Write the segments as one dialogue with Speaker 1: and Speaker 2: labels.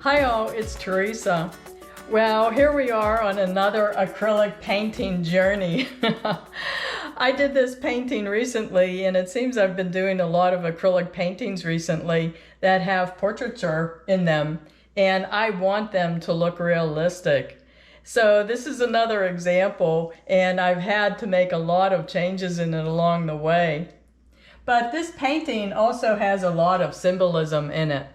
Speaker 1: Hi all, it's Teresa. Well, here we are on another acrylic painting journey. I did this painting recently, and it seems I've been doing a lot of acrylic paintings recently that have portraiture in them, and I want them to look realistic. So this is another example, and I've had to make a lot of changes in it along the way. But this painting also has a lot of symbolism in it.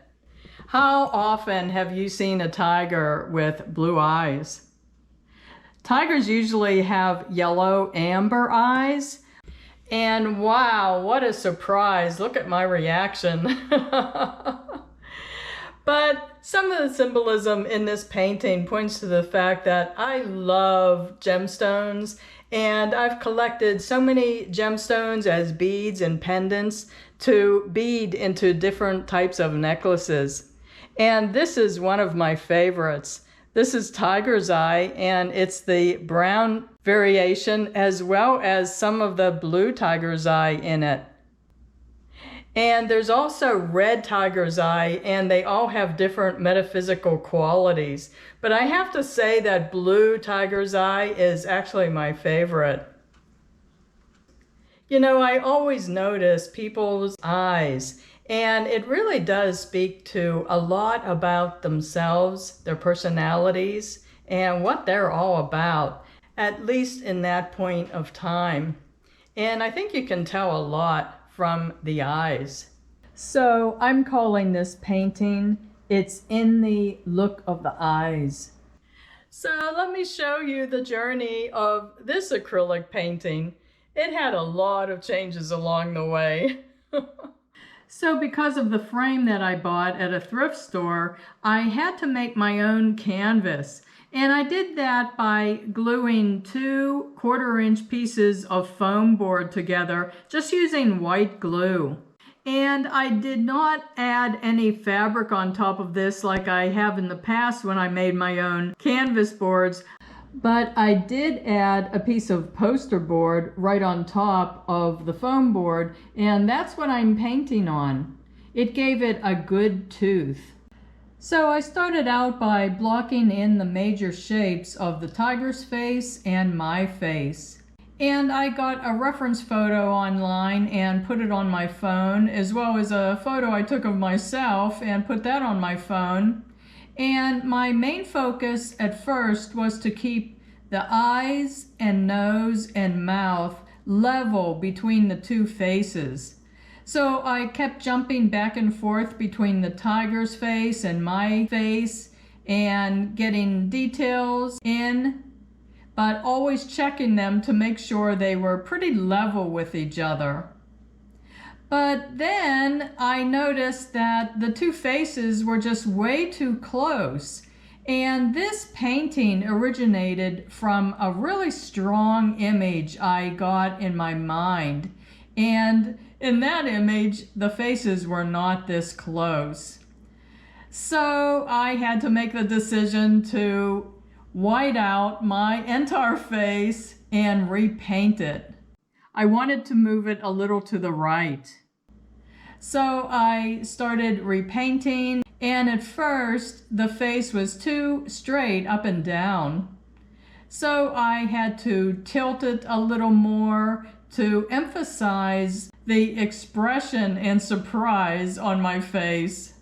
Speaker 1: How often have you seen a tiger with blue eyes? Tigers usually have yellow amber eyes. And wow, what a surprise. Look at my reaction. But some of the symbolism in this painting points to the fact that I love gemstones, and I've collected so many gemstones as beads and pendants to bead into different types of necklaces. And this is one of my favorites. This is tiger's eye, and it's the brown variation as well as some of the blue tiger's eye in it. And there's also red tiger's eye, and they all have different metaphysical qualities. But I have to say that blue tiger's eye is actually my favorite. You know, I always notice people's eyes, and it really does speak to a lot about themselves, their personalities, and what they're all about, at least in that point of time. And I think you can tell a lot from the eyes. So I'm calling this painting, It's in the Look of the Eyes. So let me show you the journey of this acrylic painting. It had a lot of changes along the way. So because of the frame that I bought at a thrift store, I had to make my own canvas. And I did that by gluing 2 1/4-inch pieces of foam board together, just using white glue. And I did not add any fabric on top of this like I have in the past when I made my own canvas boards. But I did add a piece of poster board right on top of the foam board, and that's what I'm painting on. It gave it a good tooth. So I started out by blocking in the major shapes of the tiger's face and my face. And I got a reference photo online and put it on my phone, as well as a photo I took of myself and put that on my phone. And my main focus at first was to keep the eyes and nose and mouth level between the 2 faces. So I kept jumping back and forth between the tiger's face and my face and getting details in, but always checking them to make sure they were pretty level with each other. But then I noticed that the 2 faces were just way too close. And this painting originated from a really strong image I got in my mind. And in that image, the faces were not this close. So I had to make the decision to white out my entire face and repaint it. I wanted to move it a little to the right. So I started repainting, and at first the face was too straight up and down. So I had to tilt it a little more to emphasize the expression and surprise on my face.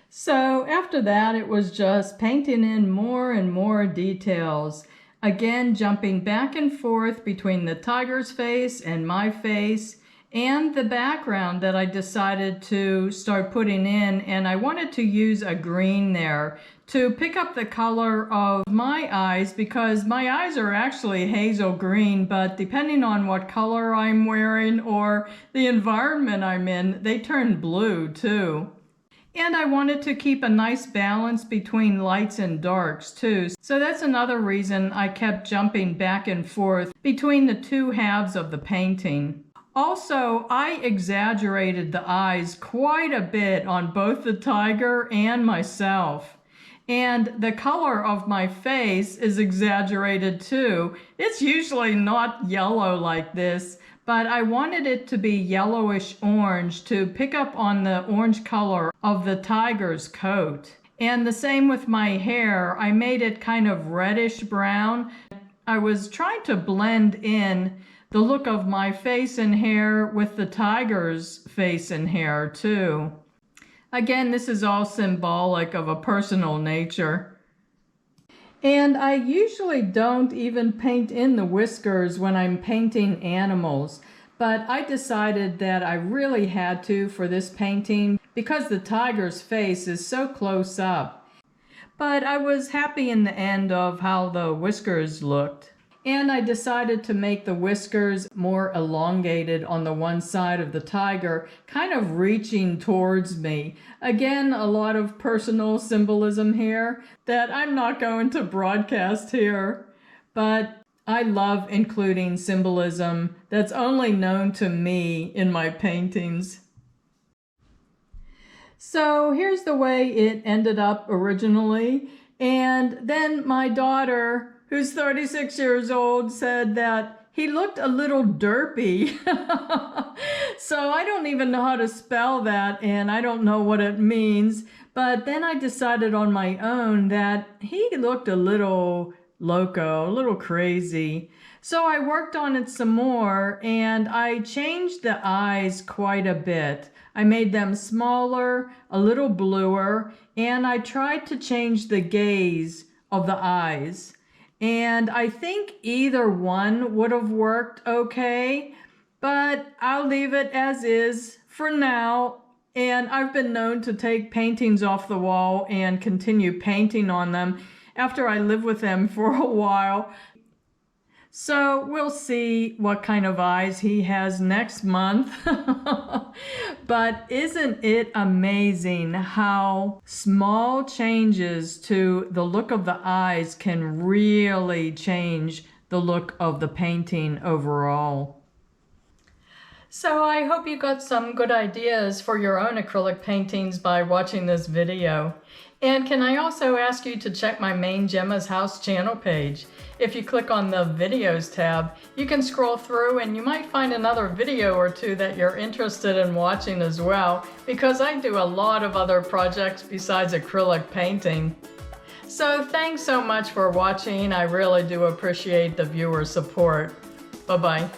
Speaker 1: So after that, it was just painting in more and more details. Again, jumping back and forth between the tiger's face and my face, and the background that I decided to start putting in, and I wanted to use a green there to pick up the color of my eyes, because my eyes are actually hazel green, but depending on what color I'm wearing or the environment I'm in, they turn blue too. And I wanted to keep a nice balance between lights and darks too. So that's another reason I kept jumping back and forth between the 2 halves of the painting. Also, I exaggerated the eyes quite a bit on both the tiger and myself. And the color of my face is exaggerated too. It's usually not yellow like this, but I wanted it to be yellowish orange to pick up on the orange color of the tiger's coat. And the same with my hair. I made it kind of reddish brown. I was trying to blend in the look of my face and hair with the tiger's face and hair too. Again, this is all symbolic of a personal nature. And I usually don't even paint in the whiskers when I'm painting animals, but I decided that I really had to for this painting because the tiger's face is so close up. But I was happy in the end of how the whiskers looked. And I decided to make the whiskers more elongated on the one side of the tiger, kind of reaching towards me. Again, a lot of personal symbolism here that I'm not going to broadcast here. But I love including symbolism that's only known to me in my paintings. So here's the way it ended up originally. And then my daughter, who's 36 years old, said that he looked a little derpy. So I don't even know how to spell that, and I don't know what it means. But then I decided on my own that he looked a little loco, a little crazy. So I worked on it some more, and I changed the eyes quite a bit. I made them smaller, a little bluer, and I tried to change the gaze of the eyes. And I think either one would have worked okay, but I'll leave it as is for now. And I've been known to take paintings off the wall and continue painting on them after I live with them for a while. So we'll see what kind of eyes he has next month. But isn't it amazing how small changes to the look of the eyes can really change the look of the painting overall? So I hope you got some good ideas for your own acrylic paintings by watching this video. And can I also ask you to check my main Gemma's House channel page? If you click on the videos tab, you can scroll through and you might find another video or two that you're interested in watching as well, because I do a lot of other projects besides acrylic painting. So thanks so much for watching. I really do appreciate the viewer support. Bye-bye.